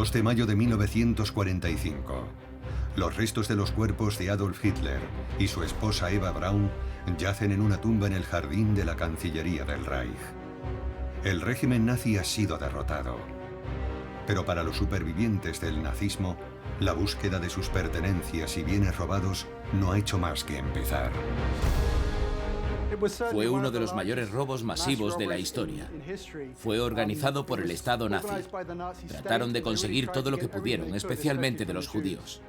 2 de mayo de 1945. Los restos de los cuerpos de Adolf Hitler y su esposa Eva Braun yacen en una tumba en el jardín de la Cancillería del Reich. El régimen nazi ha sido derrotado. Pero para los supervivientes del nazismo, la búsqueda de sus pertenencias y bienes robados no ha hecho más que empezar. Fue uno de los mayores robos masivos de la historia. Fue organizado por el Estado nazi. Trataron de conseguir todo lo que pudieron, especialmente de los judíos.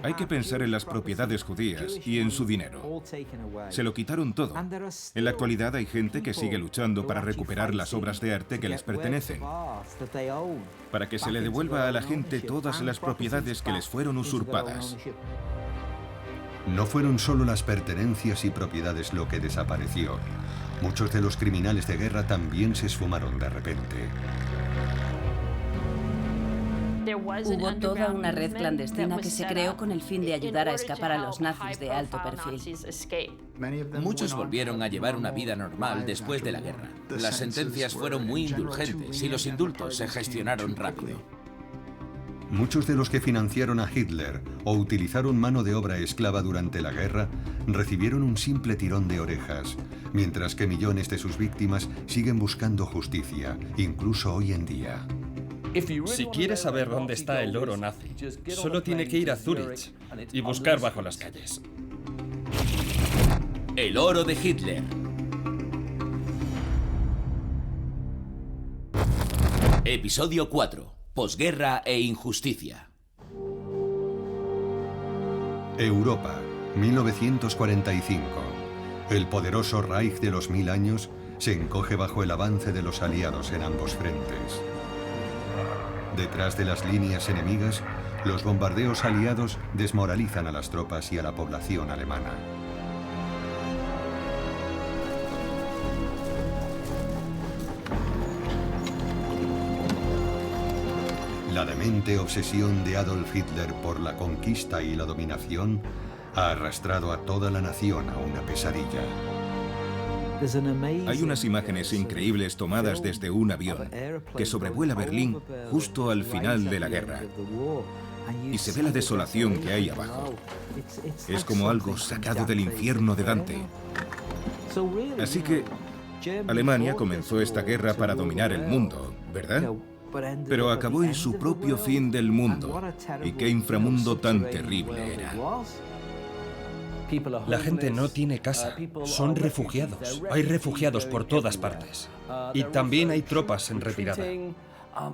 Hay que pensar en las propiedades judías y en su dinero. Se lo quitaron todo. En la actualidad hay gente que sigue luchando para recuperar las obras de arte que les pertenecen, para que se le devuelva a la gente todas las propiedades que les fueron usurpadas. No fueron solo las pertenencias y propiedades lo que desapareció. Muchos de los criminales de guerra también se esfumaron de repente. Hubo toda una red clandestina que se creó con el fin de ayudar a escapar a los nazis de alto perfil. Muchos volvieron a llevar una vida normal después de la guerra. Las sentencias fueron muy indulgentes y los indultos se gestionaron rápido. Muchos de los que financiaron a Hitler o utilizaron mano de obra esclava durante la guerra recibieron un simple tirón de orejas, mientras que millones de sus víctimas siguen buscando justicia, incluso hoy en día. Si quiere saber dónde está el oro nazi, solo tiene que ir a Zúrich y buscar bajo las calles. El oro de Hitler. Episodio 4. Posguerra e injusticia. Europa, 1945. El poderoso Reich de los 1000 años se encoge bajo el avance de los aliados en ambos frentes. Detrás de las líneas enemigas, los bombardeos aliados desmoralizan a las tropas y a la población alemana. La demente obsesión de Adolf Hitler por la conquista y la dominación ha arrastrado a toda la nación a una pesadilla. Hay unas imágenes increíbles tomadas desde un avión que sobrevuela Berlín justo al final de la guerra. Y se ve la desolación que hay abajo. Es como algo sacado del infierno de Dante. Así que Alemania comenzó esta guerra para dominar el mundo, ¿verdad? Pero acabó en su propio fin del mundo. Y qué inframundo tan terrible era. La gente no tiene casa, son refugiados. Hay refugiados por todas partes. Y también hay tropas en retirada.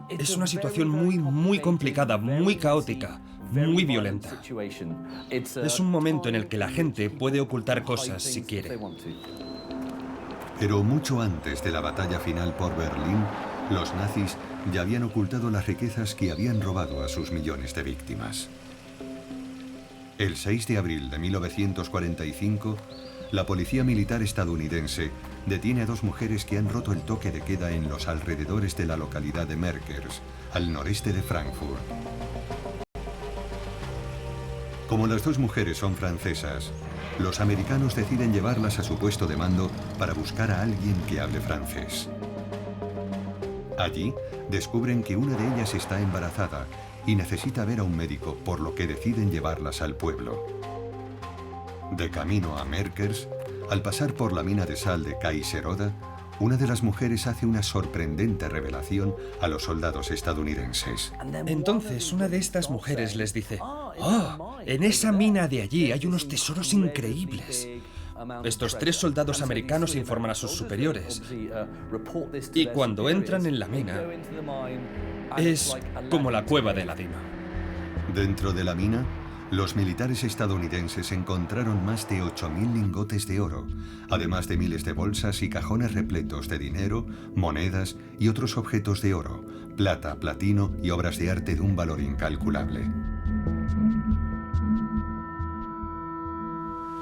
Es una situación muy complicada, muy caótica, muy violenta. Es un momento en el que la gente puede ocultar cosas si quiere. Pero mucho antes de la batalla final por Berlín, los nazis ya habían ocultado las riquezas que habían robado a sus millones de víctimas. El 6 de abril de 1945, la policía militar estadounidense detiene a 2 mujeres que han roto el toque de queda en los alrededores de la localidad de Merkers, al noreste de Frankfurt. Como las 2 mujeres son francesas, los americanos deciden llevarlas a su puesto de mando para buscar a alguien que hable francés. Allí, descubren que una de ellas está embarazada y necesita ver a un médico, por lo que deciden llevarlas al pueblo. De camino a Merkers, al pasar por la mina de sal de Kaiseroda, una de las mujeres hace una sorprendente revelación a los soldados estadounidenses. Entonces, una de estas mujeres les dice: «¡Oh! En esa mina de allí hay unos tesoros increíbles». Estos 3 soldados americanos informan a sus superiores. Y cuando entran en la mina, es como la cueva de Aladino. Dentro de la mina, los militares estadounidenses encontraron más de 8.000 lingotes de oro, además de miles de bolsas y cajones repletos de dinero, monedas y otros objetos de oro, plata, platino y obras de arte de un valor incalculable.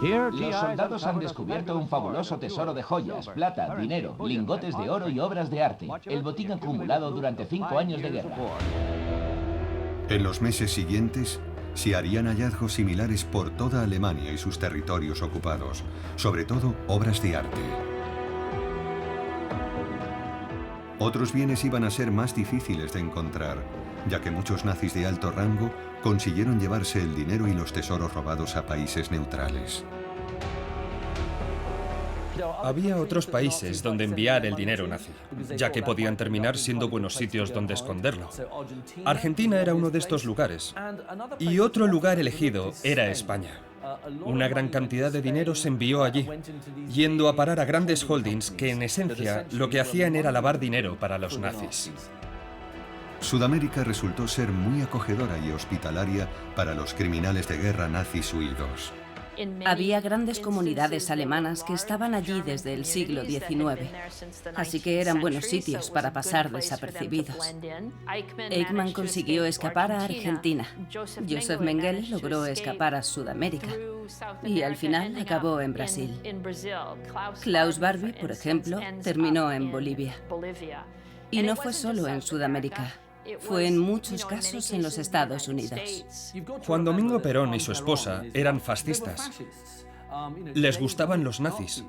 Los soldados han descubierto un fabuloso tesoro de joyas, plata, dinero, lingotes de oro y obras de arte. El botín acumulado durante 5 años de guerra. En los meses siguientes, se harían hallazgos similares por toda Alemania y sus territorios ocupados, sobre todo obras de arte. Otros bienes iban a ser más difíciles de encontrar, ya que muchos nazis de alto rango consiguieron llevarse el dinero y los tesoros robados a países neutrales. Había otros países donde enviar el dinero nazi, ya que podían terminar siendo buenos sitios donde esconderlo. Argentina era uno de estos lugares. Y otro lugar elegido era España. Una gran cantidad de dinero se envió allí, yendo a parar a grandes holdings que en esencia lo que hacían era lavar dinero para los nazis. Sudamérica resultó ser muy acogedora y hospitalaria para los criminales de guerra nazis huidos. Había grandes comunidades alemanas que estaban allí desde el siglo XIX, así que eran buenos sitios para pasar desapercibidos. Eichmann consiguió escapar a Argentina, Joseph Mengele logró escapar a Sudamérica y al final acabó en Brasil. Klaus Barbie, por ejemplo, terminó en Bolivia. Y no fue solo en Sudamérica. Fue en muchos casos en los Estados Unidos. Juan Domingo Perón y su esposa eran fascistas. Les gustaban los nazis.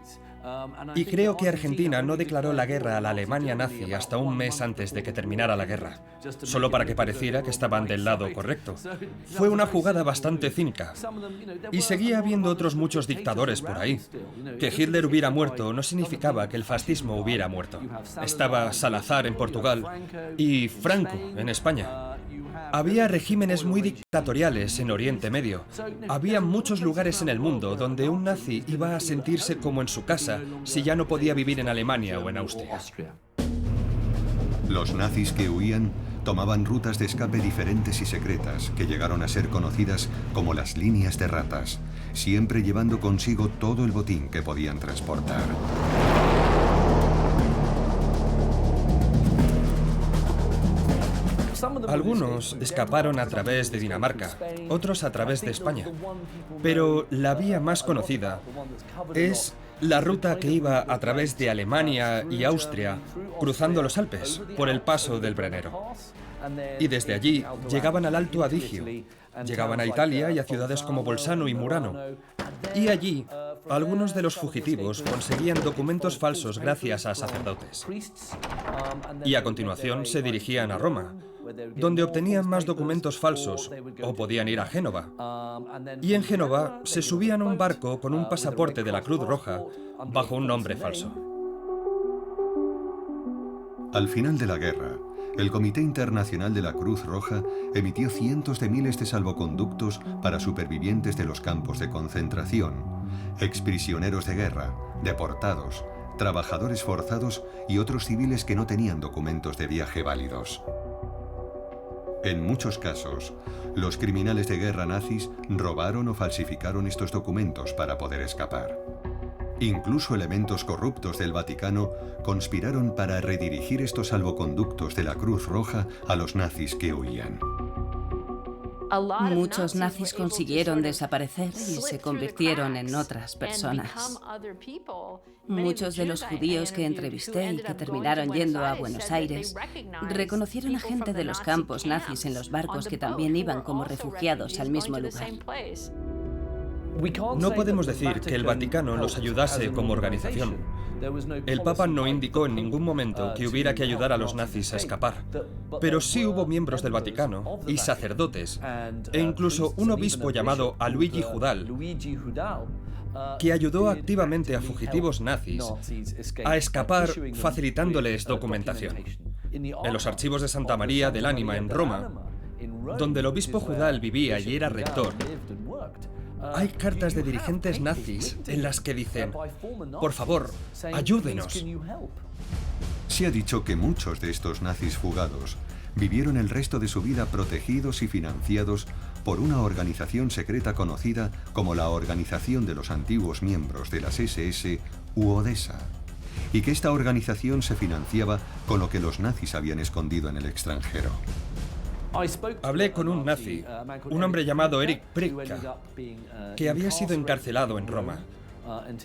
Y creo que Argentina no declaró la guerra a la Alemania nazi hasta un mes antes de que terminara la guerra, solo para que pareciera que estaban del lado correcto. Fue una jugada bastante cínica. Y seguía habiendo otros muchos dictadores por ahí. Que Hitler hubiera muerto no significaba que el fascismo hubiera muerto. Estaba Salazar en Portugal y Franco en España. Había regímenes muy dictatoriales en Oriente Medio. Había muchos lugares en el mundo donde un nazi iba a sentirse como en su casa si ya no podía vivir en Alemania o en Austria. Los nazis que huían tomaban rutas de escape diferentes y secretas que llegaron a ser conocidas como las líneas de ratas, siempre llevando consigo todo el botín que podían transportar. Algunos escaparon a través de Dinamarca, otros a través de España. Pero la vía más conocida es la ruta que iba a través de Alemania y Austria, cruzando los Alpes, por el paso del Brennero. Y desde allí llegaban al Alto Adigio, llegaban a Italia y a ciudades como Bolzano y Murano. Y allí, algunos de los fugitivos conseguían documentos falsos gracias a sacerdotes. Y a continuación se dirigían a Roma, donde obtenían más documentos falsos, o podían ir a Génova. Y en Génova se subían a un barco con un pasaporte de la Cruz Roja bajo un nombre falso. Al final de la guerra, el Comité Internacional de la Cruz Roja emitió cientos de miles de salvoconductos para supervivientes de los campos de concentración, exprisioneros de guerra, deportados, trabajadores forzados y otros civiles que no tenían documentos de viaje válidos. En muchos casos, los criminales de guerra nazis robaron o falsificaron estos documentos para poder escapar. Incluso elementos corruptos del Vaticano conspiraron para redirigir estos salvoconductos de la Cruz Roja a los nazis que huían. Muchos nazis consiguieron desaparecer y se convirtieron en otras personas. Muchos de los judíos que entrevisté y que terminaron yendo a Buenos Aires reconocieron a gente de los campos nazis en los barcos que también iban como refugiados al mismo lugar. No podemos decir que el Vaticano los ayudase como organización. El Papa no indicó en ningún momento que hubiera que ayudar a los nazis a escapar. Pero sí hubo miembros del Vaticano y sacerdotes, e incluso un obispo llamado Luigi Judal, que ayudó activamente a fugitivos nazis a escapar facilitándoles documentación. En los archivos de Santa María del Ánima en Roma, donde el obispo Judal vivía y era rector, hay cartas de dirigentes nazis en las que dicen: por favor, ayúdenos. Se ha dicho que muchos de estos nazis fugados vivieron el resto de su vida protegidos y financiados por una organización secreta conocida como la Organización de los Antiguos Miembros de las SS u Odessa, y que esta organización se financiaba con lo que los nazis habían escondido en el extranjero. Hablé con un nazi, un hombre llamado Erich Priebka, que había sido encarcelado en Roma.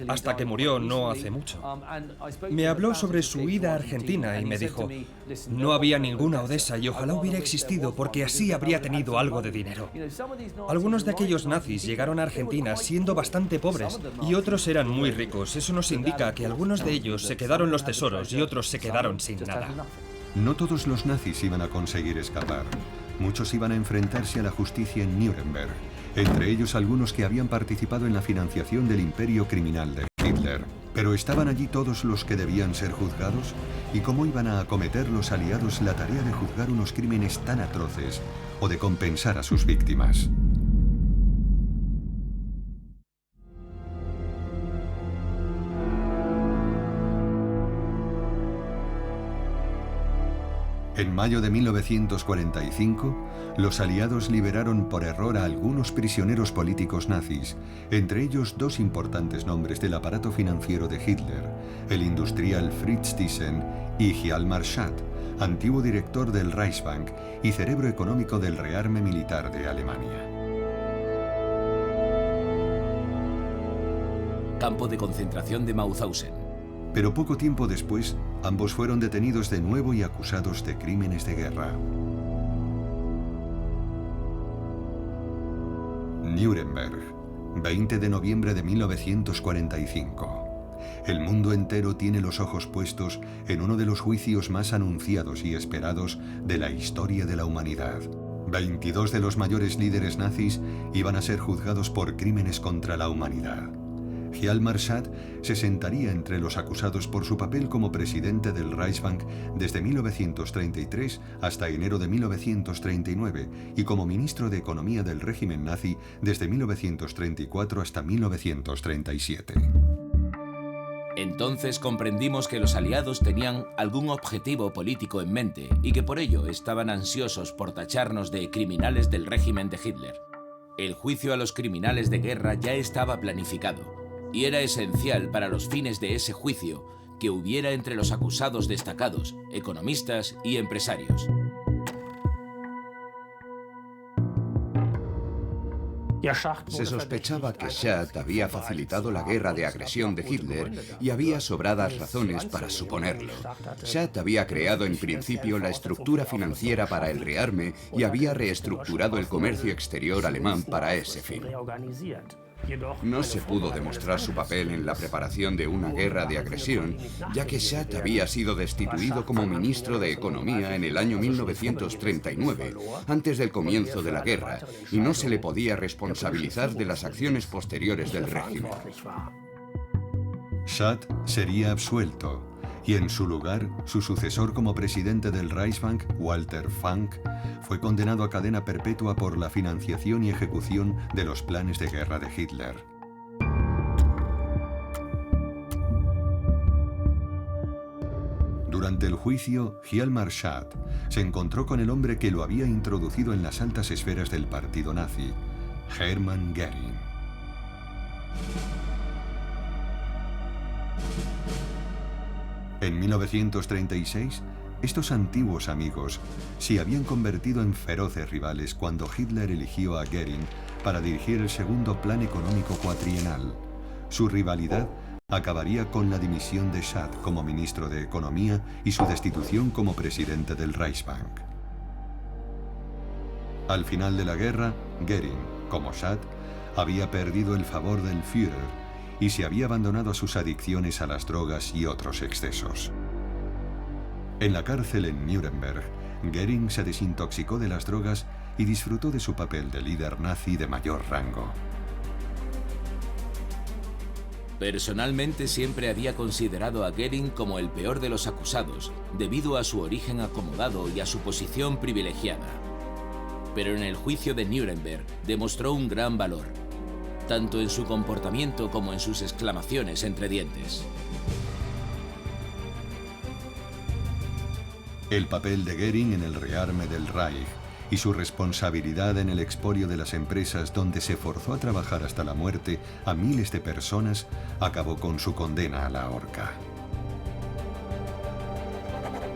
hasta que murió no hace mucho. Me habló sobre su ida a Argentina y me dijo, no había ninguna Odessa y ojalá hubiera existido porque así habría tenido algo de dinero. Algunos de aquellos nazis llegaron a Argentina siendo bastante pobres y otros eran muy ricos. Eso nos indica que algunos de ellos se quedaron los tesoros y otros se quedaron sin nada. No todos los nazis iban a conseguir escapar. Muchos iban a enfrentarse a la justicia en Nuremberg, entre ellos algunos que habían participado en la financiación del imperio criminal de Hitler. Pero ¿estaban allí todos los que debían ser juzgados? ¿Y cómo iban a acometer los aliados la tarea de juzgar unos crímenes tan atroces o de compensar a sus víctimas? En mayo de 1945, los aliados liberaron por error a algunos prisioneros políticos nazis, entre ellos dos importantes nombres del aparato financiero de Hitler, el industrial Fritz Thyssen y Hjalmar Schacht, antiguo director del Reichsbank y cerebro económico del rearme militar de Alemania. Campo de concentración de Mauthausen. Pero poco tiempo después, ambos fueron detenidos de nuevo y acusados de crímenes de guerra. Nuremberg, 20 de noviembre de 1945. El mundo entero tiene los ojos puestos en uno de los juicios más anunciados y esperados de la historia de la humanidad. 22 de los mayores líderes nazis iban a ser juzgados por crímenes contra la humanidad. Hjalmar Schacht se sentaría entre los acusados por su papel como presidente del Reichsbank desde 1933 hasta enero de 1939 y como ministro de Economía del régimen nazi desde 1934 hasta 1937. Entonces comprendimos que los aliados tenían algún objetivo político en mente y que por ello estaban ansiosos por tacharnos de criminales del régimen de Hitler. El juicio a los criminales de guerra ya estaba planificado. Y era esencial para los fines de ese juicio que hubiera entre los acusados destacados, economistas y empresarios. Se sospechaba que Schacht había facilitado la guerra de agresión de Hitler y había sobradas razones para suponerlo. Schacht había creado en principio la estructura financiera para el rearme y había reestructurado el comercio exterior alemán para ese fin. No se pudo demostrar su papel en la preparación de una guerra de agresión, ya que Schacht había sido destituido como ministro de Economía en el año 1939, antes del comienzo de la guerra, y no se le podía responsabilizar de las acciones posteriores del régimen. Schacht sería absuelto, y en su lugar, su sucesor como presidente del Reichsbank, Walter Funk, fue condenado a cadena perpetua por la financiación y ejecución de los planes de guerra de Hitler. Durante el juicio, Hjalmar Schacht se encontró con el hombre que lo había introducido en las altas esferas del partido nazi, Hermann Göring. En 1936, estos antiguos amigos se habían convertido en feroces rivales cuando Hitler eligió a Göring para dirigir el segundo plan económico cuatrienal. Su rivalidad acabaría con la dimisión de Schacht como ministro de Economía y su destitución como presidente del Reichsbank. Al final de la guerra, Göring, como Schacht, había perdido el favor del Führer y se había abandonado a sus adicciones a las drogas y otros excesos. En la cárcel en Nuremberg, Göring se desintoxicó de las drogas y disfrutó de su papel de líder nazi de mayor rango. Personalmente siempre había considerado a Göring como el peor de los acusados, debido a su origen acomodado y a su posición privilegiada. Pero en el juicio de Nuremberg demostró un gran valor, tanto en su comportamiento como en sus exclamaciones entre dientes. El papel de Göring en el rearme del Reich y su responsabilidad en el expolio de las empresas donde se forzó a trabajar hasta la muerte a miles de personas acabó con su condena a la horca.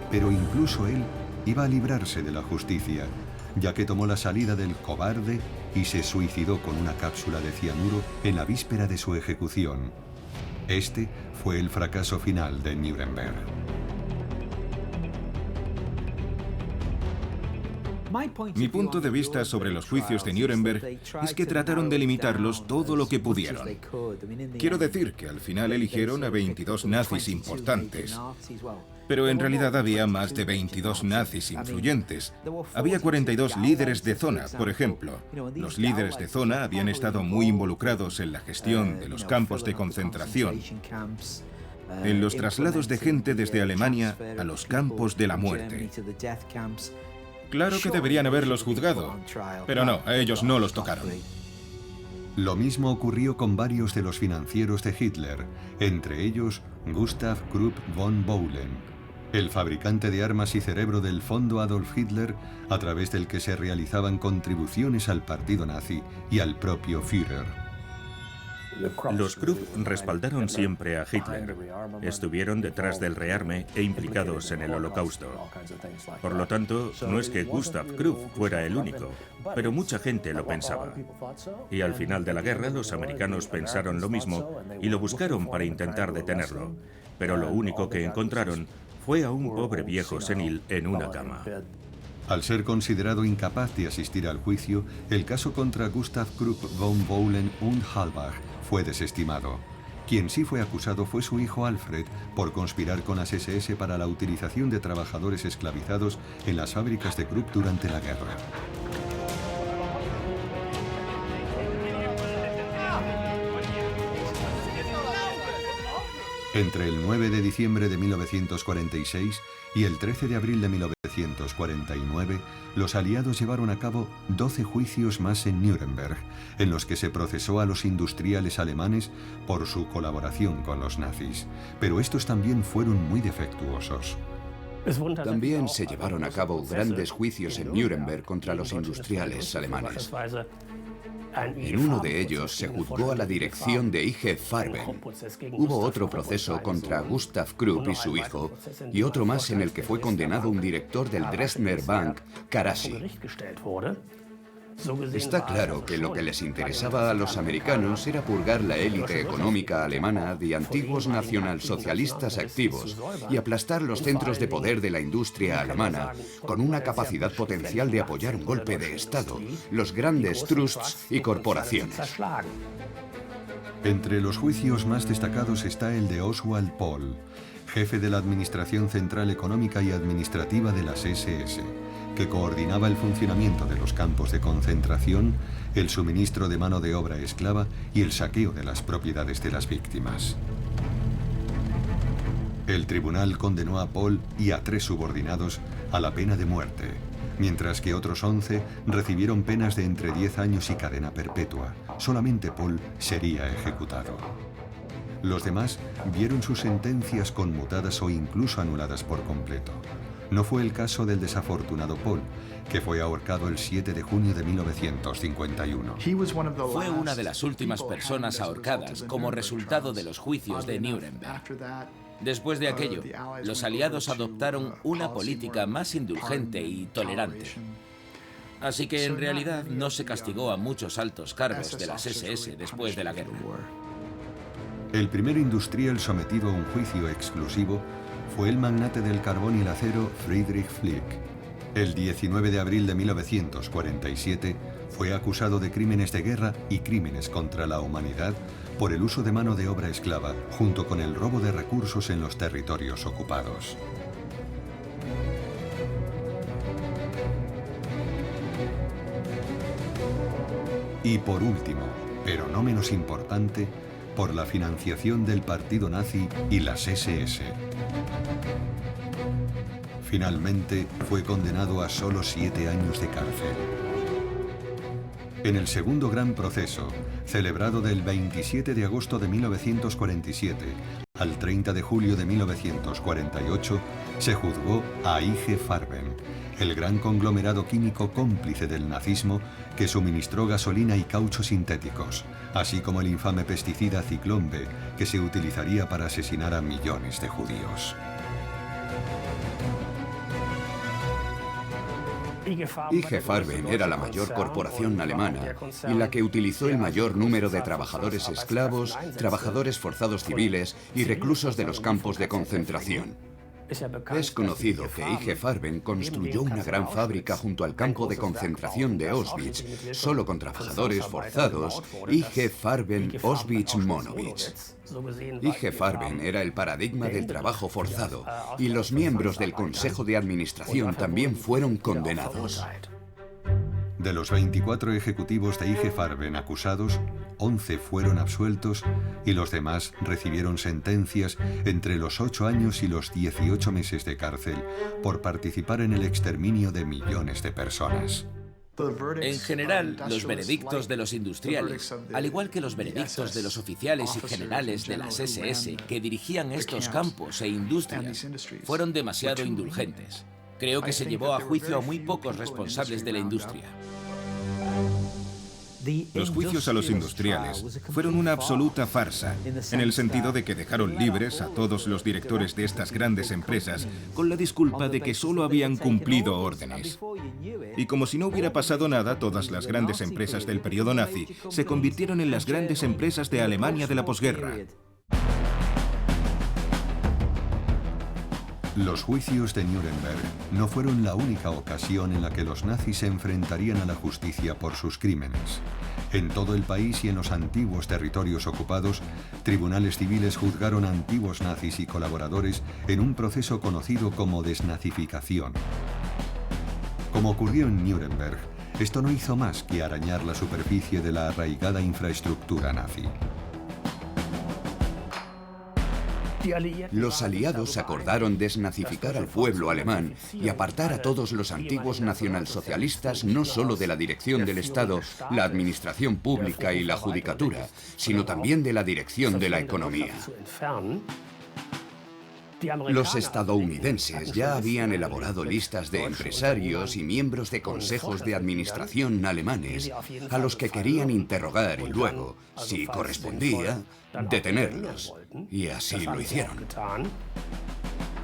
Pero incluso él iba a librarse de la justicia, ya que tomó la salida del cobarde y se suicidó con una cápsula de cianuro en la víspera de su ejecución, Este fue el fracaso final de Nuremberg. Mi punto de vista sobre los juicios de Nuremberg es que trataron de limitarlos todo lo que pudieron. Quiero decir que al final eligieron a 22 nazis importantes, pero en realidad había más de 22 nazis influyentes. Había 42 líderes de zona, por ejemplo. Los líderes de zona habían estado muy involucrados en la gestión de los campos de concentración, en los traslados de gente desde Alemania a los campos de la muerte. Claro que deberían haberlos juzgado, pero no, a ellos no los tocaron. Lo mismo ocurrió con varios de los financieros de Hitler, entre ellos Gustav Krupp von Bohlen, el fabricante de armas y cerebro del Fondo Adolf Hitler, a través del que se realizaban contribuciones al partido nazi y al propio Führer. Los Krupp respaldaron siempre a Hitler, estuvieron detrás del rearme e implicados en el Holocausto. Por lo tanto, no es que Gustav Krupp fuera el único, pero mucha gente lo pensaba. Y al final de la guerra, los americanos pensaron lo mismo y lo buscaron para intentar detenerlo, pero lo único que encontraron fue a un pobre viejo senil en una cama. Al ser considerado incapaz de asistir al juicio, el caso contra Gustav Krupp von Bohlen und Halbach fue desestimado. Quien sí fue acusado fue su hijo Alfred por conspirar con las SS para la utilización de trabajadores esclavizados en las fábricas de Krupp durante la guerra. Entre el 9 de diciembre de 1946 y el 13 de abril de 1949, los aliados llevaron a cabo 12 juicios más en Nuremberg, en los que se procesó a los industriales alemanes por su colaboración con los nazis. Pero estos también fueron muy defectuosos. También se llevaron a cabo grandes juicios en Nuremberg contra los industriales alemanes. En uno de ellos se juzgó a la dirección de IG Farben. Hubo otro proceso contra Gustav Krupp y su hijo, y otro más en el que fue condenado un director del Dresdner Bank, Karasi. Está claro que lo que les interesaba a los americanos era purgar la élite económica alemana de antiguos nacionalsocialistas activos y aplastar los centros de poder de la industria alemana con una capacidad potencial de apoyar un golpe de Estado, los grandes trusts y corporaciones. Entre los juicios más destacados está el de Oswald Pohl, jefe de la Administración Central Económica y Administrativa de las SS, que coordinaba el funcionamiento de los campos de concentración, el suministro de mano de obra esclava y el saqueo de las propiedades de las víctimas. El tribunal condenó a Pohl y a 3 subordinados a la pena de muerte, mientras que otros 11 recibieron penas de entre 10 años y cadena perpetua. Solamente Pohl sería ejecutado. Los demás vieron sus sentencias conmutadas o incluso anuladas por completo. No fue el caso del desafortunado Pohl, que fue ahorcado el 7 de junio de 1951. Fue una de las últimas personas ahorcadas como resultado de los juicios de Nuremberg. Después de aquello, los aliados adoptaron una política más indulgente y tolerante. Así que en realidad no se castigó a muchos altos cargos de las SS después de la guerra. El primer industrial sometido a un juicio exclusivo fue el magnate del carbón y el acero Friedrich Flick. El 19 de abril de 1947 fue acusado de crímenes de guerra y crímenes contra la humanidad por el uso de mano de obra esclava, junto con el robo de recursos en los territorios ocupados. Y por último, pero no menos importante, por la financiación del partido nazi y las SS. Finalmente, fue condenado a solo 7 años de cárcel. En el segundo gran proceso, celebrado del 27 de agosto de 1947 al 30 de julio de 1948, se juzgó a IG Farben, el gran conglomerado químico cómplice del nazismo que suministró gasolina y caucho sintéticos, así como el infame pesticida Ciclón B, que se utilizaría para asesinar a millones de judíos. IG Farben era la mayor corporación alemana y la que utilizó el mayor número de trabajadores esclavos, trabajadores forzados civiles y reclusos de los campos de concentración. Es conocido que IG Farben construyó una gran fábrica junto al campo de concentración de Auschwitz, solo con trabajadores forzados, IG Farben Auschwitz-Monowitz. IG Farben era el paradigma del trabajo forzado y los miembros del Consejo de Administración también fueron condenados. De los 24 ejecutivos de IG Farben acusados, 11 fueron absueltos y los demás recibieron sentencias entre los 8 años y los 18 meses de cárcel por participar en el exterminio de millones de personas. En general, los veredictos de los industriales, al igual que los veredictos de los oficiales y generales de las SS que dirigían estos campos e industrias, fueron demasiado indulgentes. Creo que se llevó a juicio a muy pocos responsables de la industria. Los juicios a los industriales fueron una absoluta farsa, en el sentido de que dejaron libres a todos los directores de estas grandes empresas con la disculpa de que solo habían cumplido órdenes. Y como si no hubiera pasado nada, todas las grandes empresas del periodo nazi se convirtieron en las grandes empresas de Alemania de la posguerra. Los juicios de Nuremberg no fueron la única ocasión en la que los nazis se enfrentarían a la justicia por sus crímenes. En todo el país y en los antiguos territorios ocupados, tribunales civiles juzgaron a antiguos nazis y colaboradores en un proceso conocido como desnazificación. Como ocurrió en Nuremberg, esto no hizo más que arañar la superficie de la arraigada infraestructura nazi. Los aliados acordaron desnazificar al pueblo alemán y apartar a todos los antiguos nacionalsocialistas no solo de la dirección del Estado, la administración pública y la judicatura, sino también de la dirección de la economía. Los estadounidenses ya habían elaborado listas de empresarios y miembros de consejos de administración alemanes a los que querían interrogar y luego, si correspondía, detenerlos. Y así lo hicieron.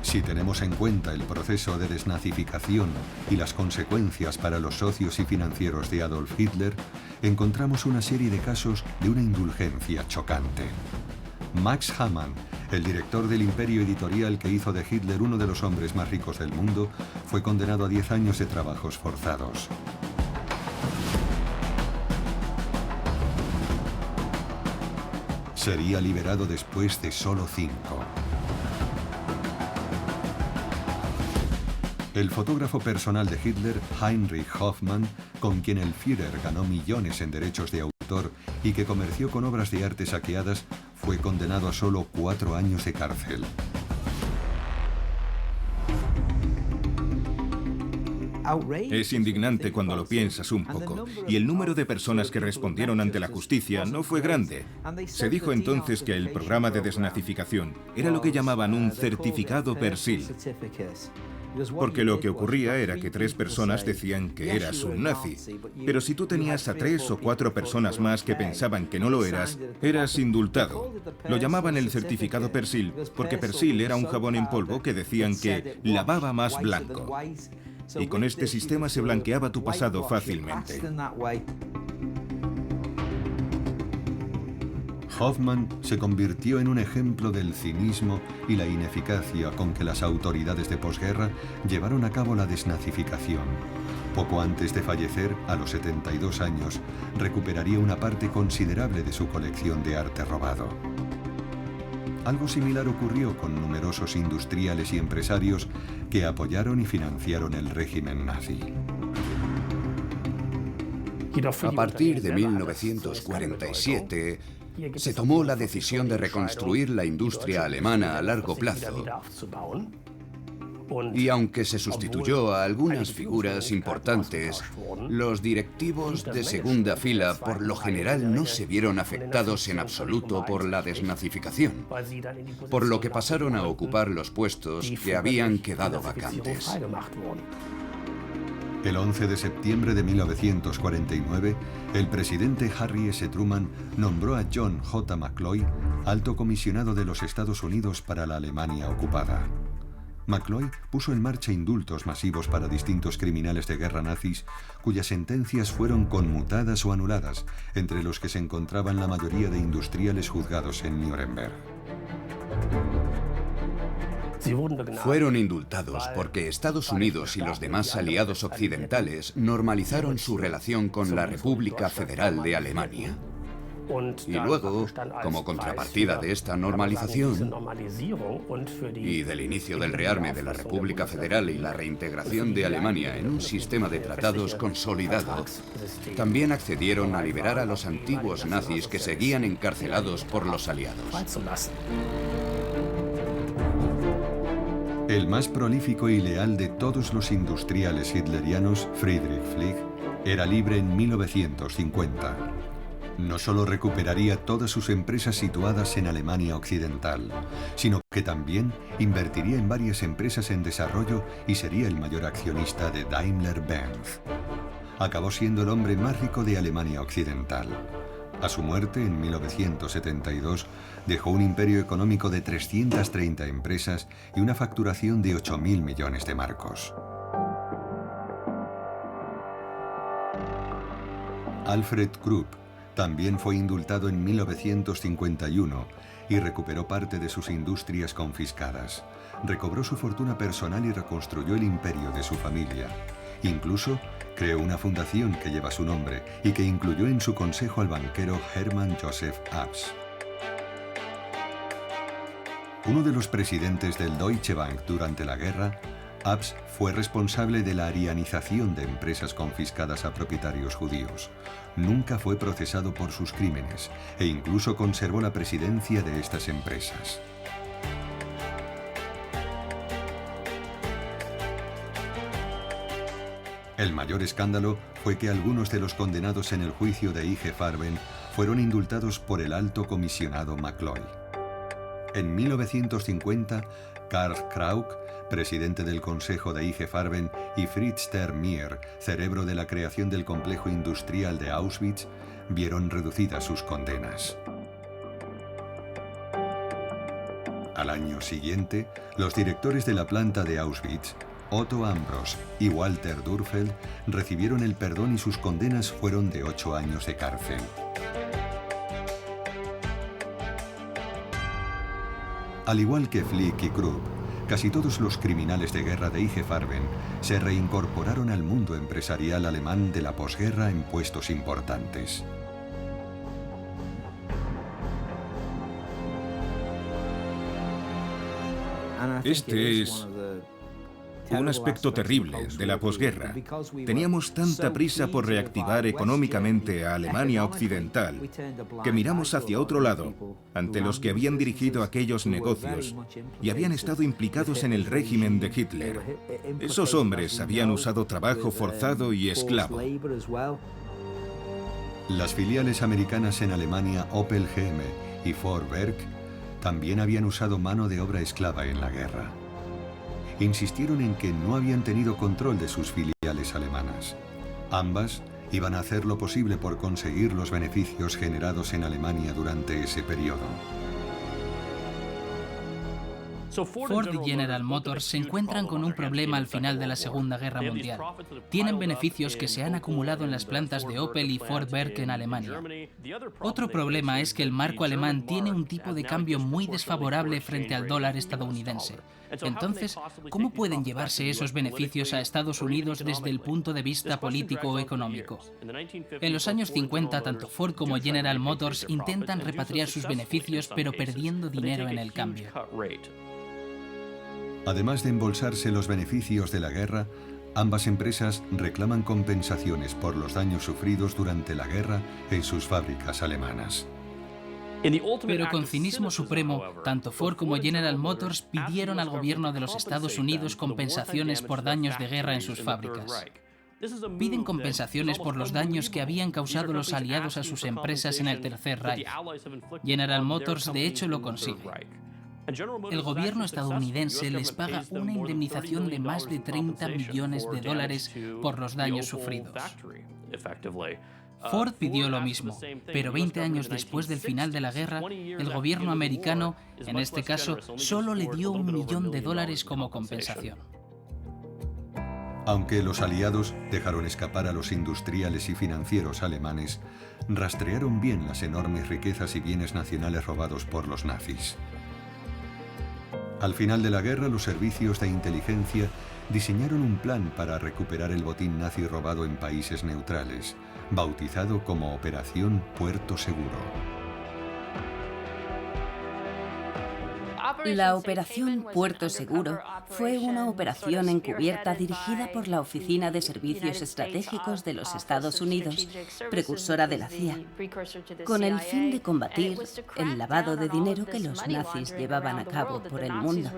Si tenemos en cuenta el proceso de desnazificación y las consecuencias para los socios y financieros de Adolf Hitler, encontramos una serie de casos de una indulgencia chocante. Max Hamann, el director del imperio editorial que hizo de Hitler uno de los hombres más ricos del mundo, fue condenado a 10 años de trabajos forzados. Sería liberado después de solo 5. El fotógrafo personal de Hitler, Heinrich Hoffmann, con quien el Führer ganó millones en derechos de autor y que comerció con obras de arte saqueadas, fue condenado a solo 4 años de cárcel. Es indignante cuando lo piensas un poco, y el número de personas que respondieron ante la justicia no fue grande. Se dijo entonces que el programa de desnazificación era lo que llamaban un certificado Persil. Porque lo que ocurría era que 3 personas decían que eras un nazi, pero si tú tenías a 3 o 4 personas más que pensaban que no lo eras, eras indultado. Lo llamaban el certificado Persil porque Persil era un jabón en polvo que decían que lavaba más blanco. Y con este sistema se blanqueaba tu pasado fácilmente. Hoffmann se convirtió en un ejemplo del cinismo y la ineficacia con que las autoridades de posguerra llevaron a cabo la desnazificación. Poco antes de fallecer, a los 72 años, recuperaría una parte considerable de su colección de arte robado. Algo similar ocurrió con numerosos industriales y empresarios que apoyaron y financiaron el régimen nazi. A partir de 1947, se tomó la decisión de reconstruir la industria alemana a largo plazo. Y aunque se sustituyó a algunas figuras importantes, los directivos de segunda fila por lo general no se vieron afectados en absoluto por la desnazificación, por lo que pasaron a ocupar los puestos que habían quedado vacantes. El 11 de septiembre de 1949, el presidente Harry S. Truman nombró a John J. McCloy alto comisionado de los Estados Unidos para la Alemania ocupada. McCloy puso en marcha indultos masivos para distintos criminales de guerra nazis, cuyas sentencias fueron conmutadas o anuladas, entre los que se encontraban la mayoría de industriales juzgados en Nuremberg. Fueron indultados porque Estados Unidos y los demás aliados occidentales normalizaron su relación con la República Federal de Alemania. Y luego, como contrapartida de esta normalización y del inicio del rearme de la República Federal y la reintegración de Alemania en un sistema de tratados consolidado, también accedieron a liberar a los antiguos nazis que seguían encarcelados por los aliados. El más prolífico y leal de todos los industriales hitlerianos, Friedrich Flick, era libre en 1950. No solo recuperaría todas sus empresas situadas en Alemania Occidental, sino que también invertiría en varias empresas en desarrollo y sería el mayor accionista de Daimler-Benz. Acabó siendo el hombre más rico de Alemania Occidental. A su muerte, en 1972, dejó un imperio económico de 330 empresas y una facturación de 8.000 millones de marcos. Alfred Krupp también fue indultado en 1951 y recuperó parte de sus industrias confiscadas. Recobró su fortuna personal y reconstruyó el imperio de su familia. Incluso creó una fundación que lleva su nombre y que incluyó en su consejo al banquero Hermann Joseph Abs. Uno de los presidentes del Deutsche Bank durante la guerra, Abs fue responsable de la arianización de empresas confiscadas a propietarios judíos. Nunca fue procesado por sus crímenes e incluso conservó la presidencia de estas empresas. El mayor escándalo fue que algunos de los condenados en el juicio de IG Farben fueron indultados por el alto comisionado McCloy. En 1950, Karl Krauk, presidente del Consejo de IG Farben, y Fritz Termier, cerebro de la creación del complejo industrial de Auschwitz, vieron reducidas sus condenas. Al año siguiente, los directores de la planta de Auschwitz, Otto Ambros y Walter Dürfeld, recibieron el perdón y sus condenas fueron de 8 años de cárcel. Al igual que Flick y Krupp, casi todos los criminales de guerra de IG Farben se reincorporaron al mundo empresarial alemán de la posguerra en puestos importantes. Este es un aspecto terrible de la posguerra. Teníamos tanta prisa por reactivar económicamente a Alemania Occidental que miramos hacia otro lado, ante los que habían dirigido aquellos negocios y habían estado implicados en el régimen de Hitler. Esos hombres habían usado trabajo forzado y esclavo. Las filiales americanas en Alemania Opel GM y Ford Werk también habían usado mano de obra esclava en la guerra. Insistieron en que no habían tenido control de sus filiales alemanas. Ambas iban a hacer lo posible por conseguir los beneficios generados en Alemania durante ese periodo. Ford y General Motors se encuentran con un problema al final de la Segunda Guerra Mundial. Tienen beneficios que se han acumulado en las plantas de Opel y Ford Werk en Alemania. Otro problema es que el marco alemán tiene un tipo de cambio muy desfavorable frente al dólar estadounidense. Entonces, ¿cómo pueden llevarse esos beneficios a Estados Unidos desde el punto de vista político o económico? En los años 50, tanto Ford como General Motors intentan repatriar sus beneficios, pero perdiendo dinero en el cambio. Además de embolsarse los beneficios de la guerra, ambas empresas reclaman compensaciones por los daños sufridos durante la guerra en sus fábricas alemanas. Pero con cinismo supremo, tanto Ford como General Motors pidieron al gobierno de los Estados Unidos compensaciones por daños de guerra en sus fábricas. Piden compensaciones por los daños que habían causado los aliados a sus empresas en el Tercer Reich. General Motors, de hecho, lo consigue. El gobierno estadounidense les paga una indemnización de más de $30 millones por los daños sufridos. Ford pidió lo mismo, pero 20 años después del final de la guerra, el gobierno americano, en este caso, solo le dio $1 millón como compensación. Aunque los aliados dejaron escapar a los industriales y financieros alemanes, rastrearon bien las enormes riquezas y bienes nacionales robados por los nazis. Al final de la guerra, los servicios de inteligencia diseñaron un plan para recuperar el botín nazi robado en países neutrales, bautizado como Operación Puerto Seguro. La Operación Puerto Seguro fue una operación encubierta dirigida por la Oficina de Servicios Estratégicos de los Estados Unidos, precursora de la CIA, con el fin de combatir el lavado de dinero que los nazis llevaban a cabo por el mundo.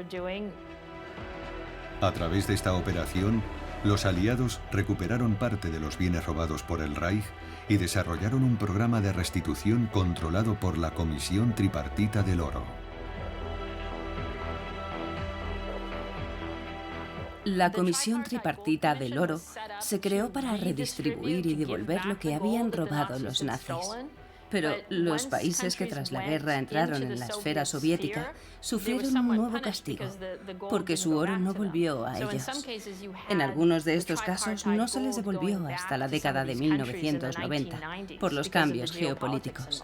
A través de esta operación, los aliados recuperaron parte de los bienes robados por el Reich y desarrollaron un programa de restitución controlado por la Comisión Tripartita del Oro. La Comisión Tripartita del Oro se creó para redistribuir y devolver lo que habían robado los nazis. Pero los países que tras la guerra entraron en la esfera soviética sufrieron un nuevo castigo, porque su oro no volvió a ellos. En algunos de estos casos no se les devolvió hasta la década de 1990, por los cambios geopolíticos.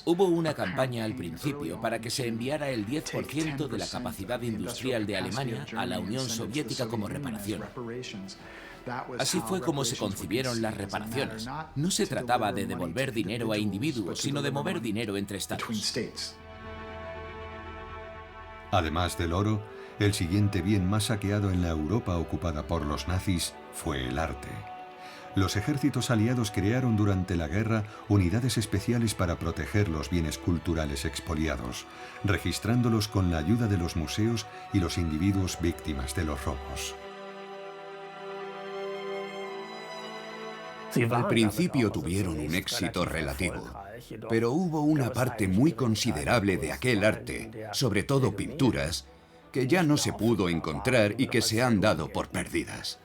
Hubo una campaña al principio para que se enviara el 10% de la capacidad industrial de Alemania a la Unión Soviética como reparación. Así fue como se concibieron las reparaciones. No se trataba de devolver dinero a individuos, sino de mover dinero entre estados. Además del oro, el siguiente bien más saqueado en la Europa ocupada por los nazis fue el arte. Los ejércitos aliados crearon durante la guerra unidades especiales para proteger los bienes culturales expoliados, registrándolos con la ayuda de los museos y los individuos víctimas de los robos. Al principio tuvieron un éxito relativo, pero hubo una parte muy considerable de aquel arte, sobre todo pinturas, que ya no se pudo encontrar y que se han dado por perdidas.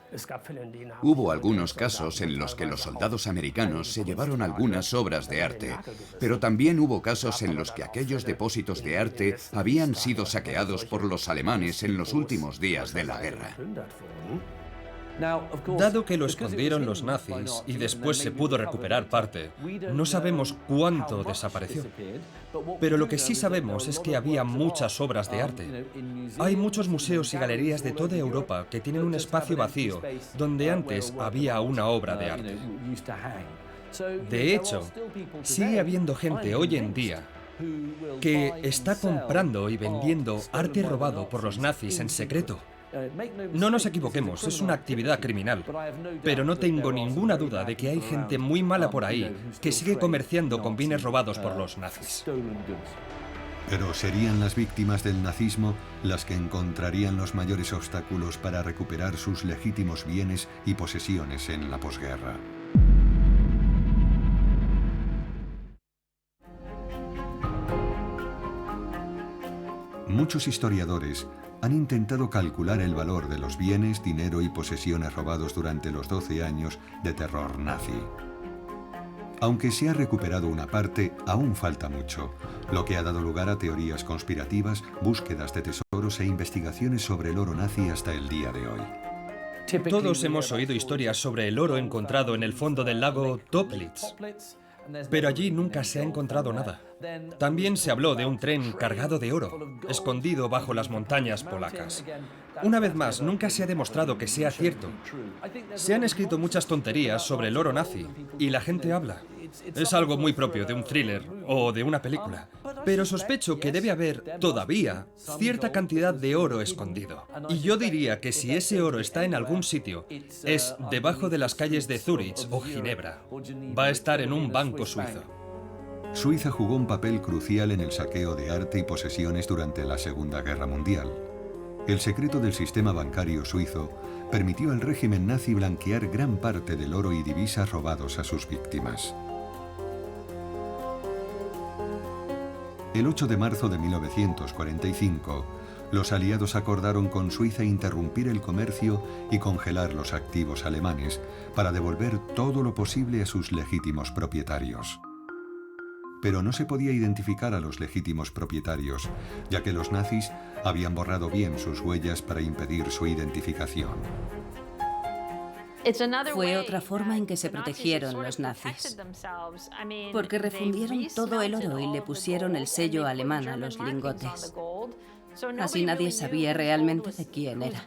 Hubo algunos casos en los que los soldados americanos se llevaron algunas obras de arte, pero también hubo casos en los que aquellos depósitos de arte habían sido saqueados por los alemanes en los últimos días de la guerra. Dado que lo escondieron los nazis y después se pudo recuperar parte, no sabemos cuánto desapareció. Pero lo que sí sabemos es que había muchas obras de arte. Hay muchos museos y galerías de toda Europa que tienen un espacio vacío donde antes había una obra de arte. De hecho, sigue habiendo gente hoy en día que está comprando y vendiendo arte robado por los nazis en secreto. No nos equivoquemos, es una actividad criminal, pero no tengo ninguna duda de que hay gente muy mala por ahí que sigue comerciando con bienes robados por los nazis. Pero serían las víctimas del nazismo las que encontrarían los mayores obstáculos para recuperar sus legítimos bienes y posesiones en la posguerra. Muchos historiadores han intentado calcular el valor de los bienes, dinero y posesiones robados durante los 12 años de terror nazi. Aunque se ha recuperado una parte, aún falta mucho, lo que ha dado lugar a teorías conspirativas, búsquedas de tesoros e investigaciones sobre el oro nazi hasta el día de hoy. Todos hemos oído historias sobre el oro encontrado en el fondo del lago Toplitz, pero allí nunca se ha encontrado nada. También se habló de un tren cargado de oro, escondido bajo las montañas polacas. Una vez más, nunca se ha demostrado que sea cierto. Se han escrito muchas tonterías sobre el oro nazi, y la gente habla. Es algo muy propio de un thriller o de una película. Pero sospecho que debe haber, todavía, cierta cantidad de oro escondido. Y yo diría que si ese oro está en algún sitio, es debajo de las calles de Zúrich o Ginebra. Va a estar en un banco suizo. Suiza jugó un papel crucial en el saqueo de arte y posesiones durante la Segunda Guerra Mundial. El secreto del sistema bancario suizo permitió al régimen nazi blanquear gran parte del oro y divisas robados a sus víctimas. El 8 de marzo de 1945, los aliados acordaron con Suiza interrumpir el comercio y congelar los activos alemanes para devolver todo lo posible a sus legítimos propietarios. Pero no se podía identificar a los legítimos propietarios, ya que los nazis habían borrado bien sus huellas para impedir su identificación. Fue otra forma en que se protegieron los nazis, porque refundieron todo el oro y le pusieron el sello alemán a los lingotes. Así nadie sabía realmente de quién era.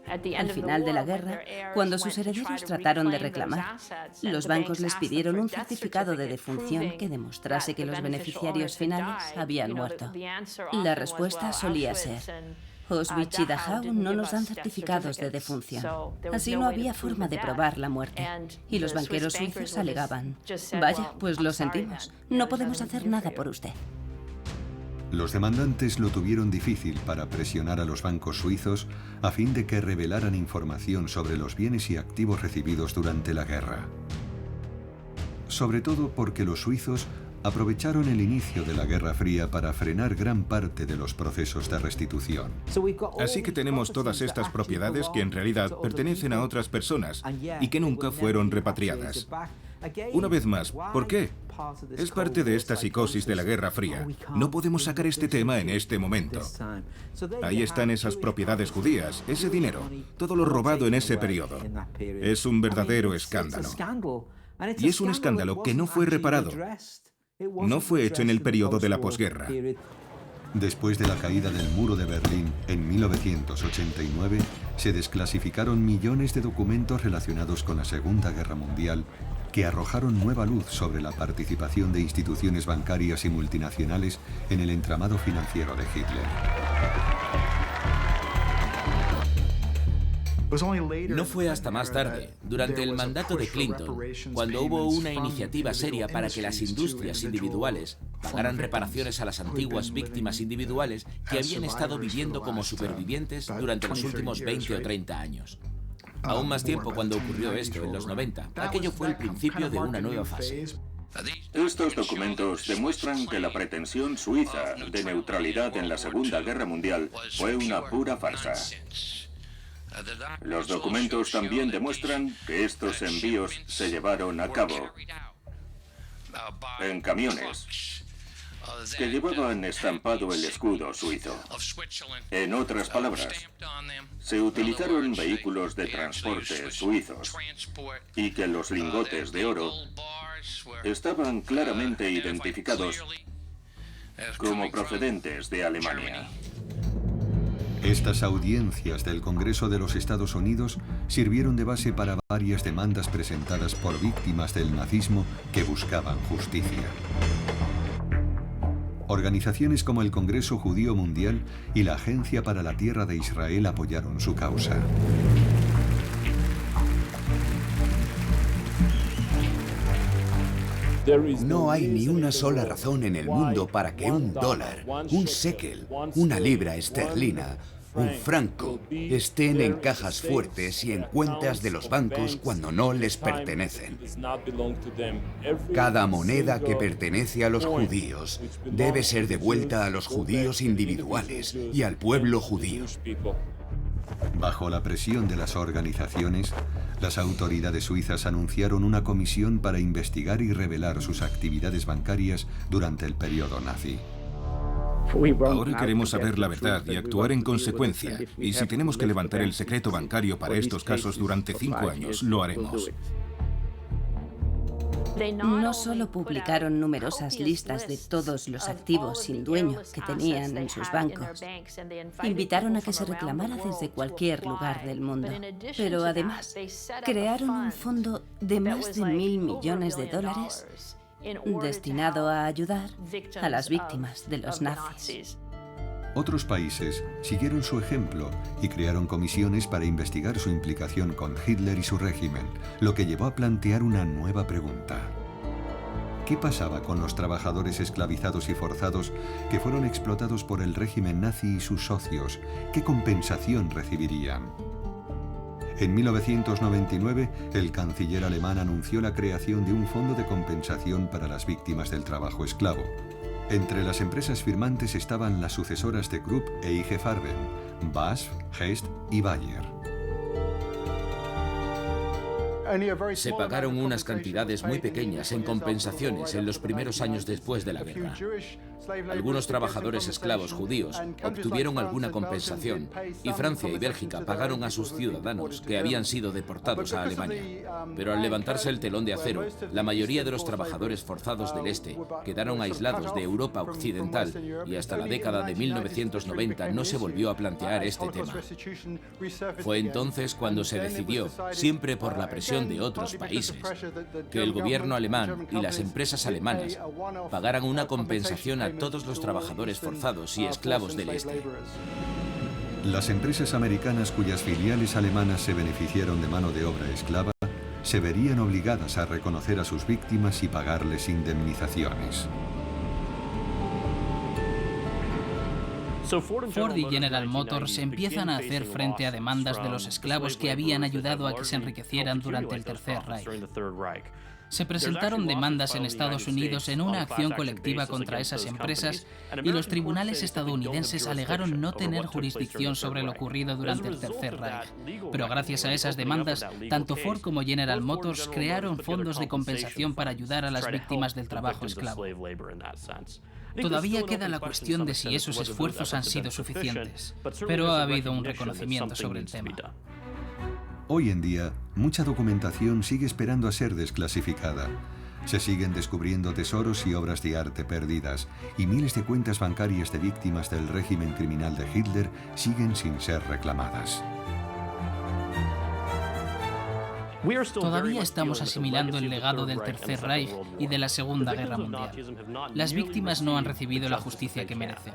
Al final de la guerra, cuando sus herederos trataron de reclamar, los bancos les pidieron un certificado de defunción que demostrase que los beneficiarios finales habían muerto. La respuesta solía ser: Auschwitz y Dachau no nos dan certificados de defunción. Así no había forma de probar la muerte. Y los banqueros suizos alegaban: vaya, pues lo sentimos, no podemos hacer nada por usted. Los demandantes lo tuvieron difícil para presionar a los bancos suizos a fin de que revelaran información sobre los bienes y activos recibidos durante la guerra. Sobre todo porque los suizos aprovecharon el inicio de la Guerra Fría para frenar gran parte de los procesos de restitución. Así que tenemos todas estas propiedades que en realidad pertenecen a otras personas y que nunca fueron repatriadas. Una vez más, ¿por qué? Es parte de esta psicosis de la Guerra Fría. No podemos sacar este tema en este momento. Ahí están esas propiedades judías, ese dinero, todo lo robado en ese periodo. Es un verdadero escándalo. Y es un escándalo que no fue reparado. No fue hecho en el periodo de la posguerra. Después de la caída del muro de Berlín en 1989, se desclasificaron millones de documentos relacionados con la Segunda Guerra Mundial que arrojaron nueva luz sobre la participación de instituciones bancarias y multinacionales en el entramado financiero de Hitler. No fue hasta más tarde, durante el mandato de Clinton, cuando hubo una iniciativa seria para que las industrias individuales pagaran reparaciones a las antiguas víctimas individuales que habían estado viviendo como supervivientes durante los últimos 20 o 30 años. Aún más tiempo cuando ocurrió esto, en los 90. Aquello fue el principio de una nueva fase. Estos documentos demuestran que la pretensión suiza de neutralidad en la Segunda Guerra Mundial fue una pura farsa. Los documentos también demuestran que estos envíos se llevaron a cabo en camiones que llevaban estampado el escudo suizo. En otras palabras, se utilizaron vehículos de transporte suizos y que los lingotes de oro estaban claramente identificados como procedentes de Alemania. Estas audiencias del Congreso de los Estados Unidos sirvieron de base para varias demandas presentadas por víctimas del nazismo que buscaban justicia. Organizaciones como el Congreso Judío Mundial y la Agencia para la Tierra de Israel apoyaron su causa. No hay ni una sola razón en el mundo para que un dólar, un shekel, una libra esterlina, un franco estén en cajas fuertes y en cuentas de los bancos cuando no les pertenecen. Cada moneda que pertenece a los judíos debe ser devuelta a los judíos individuales y al pueblo judío. Bajo la presión de las organizaciones, las autoridades suizas anunciaron una comisión para investigar y revelar sus actividades bancarias durante el periodo nazi. Ahora queremos saber la verdad y actuar en consecuencia. Y si tenemos que levantar el secreto bancario para estos casos durante 5 años, lo haremos. No solo publicaron numerosas listas de todos los activos sin dueño que tenían en sus bancos, invitaron a que se reclamara desde cualquier lugar del mundo, pero además crearon un fondo de más de $1.000 millones destinado a ayudar a las víctimas de los nazis. Otros países siguieron su ejemplo y crearon comisiones para investigar su implicación con Hitler y su régimen, lo que llevó a plantear una nueva pregunta. ¿Qué pasaba con los trabajadores esclavizados y forzados que fueron explotados por el régimen nazi y sus socios? ¿Qué compensación recibirían? En 1999, el canciller alemán anunció la creación de un fondo de compensación para las víctimas del trabajo esclavo. Entre las empresas firmantes estaban las sucesoras de Krupp e IG Farben, BASF, Hess y Bayer. Se pagaron unas cantidades muy pequeñas en compensaciones en los primeros años después de la guerra. Algunos trabajadores esclavos judíos obtuvieron alguna compensación y Francia y Bélgica pagaron a sus ciudadanos que habían sido deportados a Alemania. Pero al levantarse el telón de acero, la mayoría de los trabajadores forzados del Este quedaron aislados de Europa Occidental y hasta la década de 1990 no se volvió a plantear este tema. Fue entonces cuando se decidió, siempre por la presión de otros países, que el gobierno alemán y las empresas alemanas pagaran una compensación a todos los trabajadores forzados y esclavos del Este. Las empresas americanas cuyas filiales alemanas se beneficiaron de mano de obra esclava se verían obligadas a reconocer a sus víctimas y pagarles indemnizaciones. Ford y General Motors empiezan a hacer frente a demandas de los esclavos que habían ayudado a que se enriquecieran durante el Tercer Reich. Se presentaron demandas en Estados Unidos en una acción colectiva contra esas empresas y los tribunales estadounidenses alegaron no tener jurisdicción sobre lo ocurrido durante el Tercer Reich. Pero gracias a esas demandas, tanto Ford como General Motors crearon fondos de compensación para ayudar a las víctimas del trabajo esclavo. Todavía queda la cuestión de si esos esfuerzos han sido suficientes, pero ha habido un reconocimiento sobre el tema. Hoy en día, mucha documentación sigue esperando a ser desclasificada. Se siguen descubriendo tesoros y obras de arte perdidas, y miles de cuentas bancarias de víctimas del régimen criminal de Hitler siguen sin ser reclamadas. Todavía estamos asimilando el legado del Tercer Reich y de la Segunda Guerra Mundial. Las víctimas no han recibido la justicia que merecen.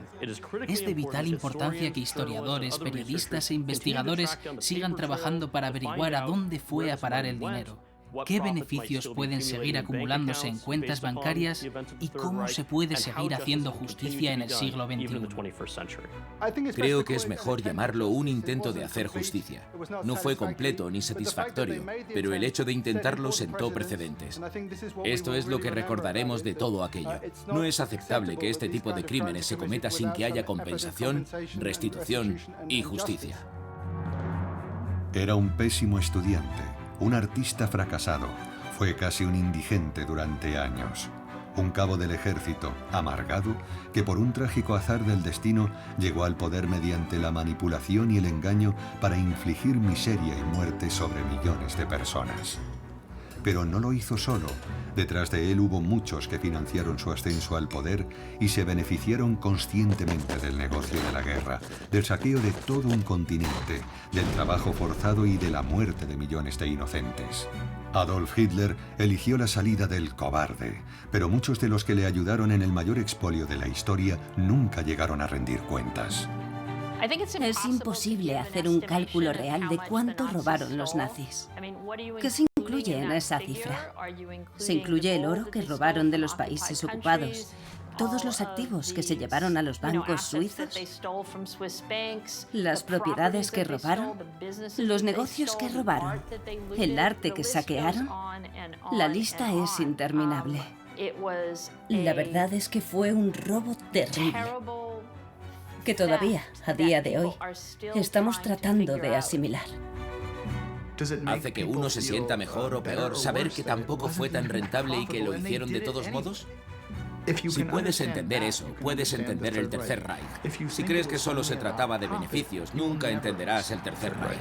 Es de vital importancia que historiadores, periodistas e investigadores sigan trabajando para averiguar a dónde fue a parar el dinero, qué beneficios pueden seguir acumulándose en cuentas bancarias y cómo se puede seguir haciendo justicia en el siglo XXI. Creo que es mejor llamarlo un intento de hacer justicia. No fue completo ni satisfactorio, pero el hecho de intentarlo sentó precedentes. Esto es lo que recordaremos de todo aquello. No es aceptable que este tipo de crímenes se cometa sin que haya compensación, restitución y justicia. Era un pésimo estudiante. Un artista fracasado, fue casi un indigente durante años. Un cabo del ejército, amargado, que por un trágico azar del destino llegó al poder mediante la manipulación y el engaño para infligir miseria y muerte sobre millones de personas. Pero no lo hizo solo. Detrás de él hubo muchos que financiaron su ascenso al poder y se beneficiaron conscientemente del negocio de la guerra, del saqueo de todo un continente, del trabajo forzado y de la muerte de millones de inocentes. Adolf Hitler eligió la salida del cobarde, pero muchos de los que le ayudaron en el mayor expolio de la historia nunca llegaron a rendir cuentas. Es imposible hacer un cálculo real de cuánto robaron los nazis. ¿Qué se incluye en esa cifra? Se incluye el oro que robaron de los países ocupados, todos los activos que se llevaron a los bancos suizos, las propiedades que robaron, los negocios que robaron, el arte que saquearon. La lista es interminable. La verdad es que fue un robo terrible, que todavía, a día de hoy, estamos tratando de asimilar. ¿Hace que uno se sienta mejor o peor saber que tampoco fue tan rentable y que lo hicieron de todos modos? Si puedes entender eso, puedes entender el Tercer Reich. Si crees que solo se trataba de beneficios, nunca entenderás el Tercer Reich.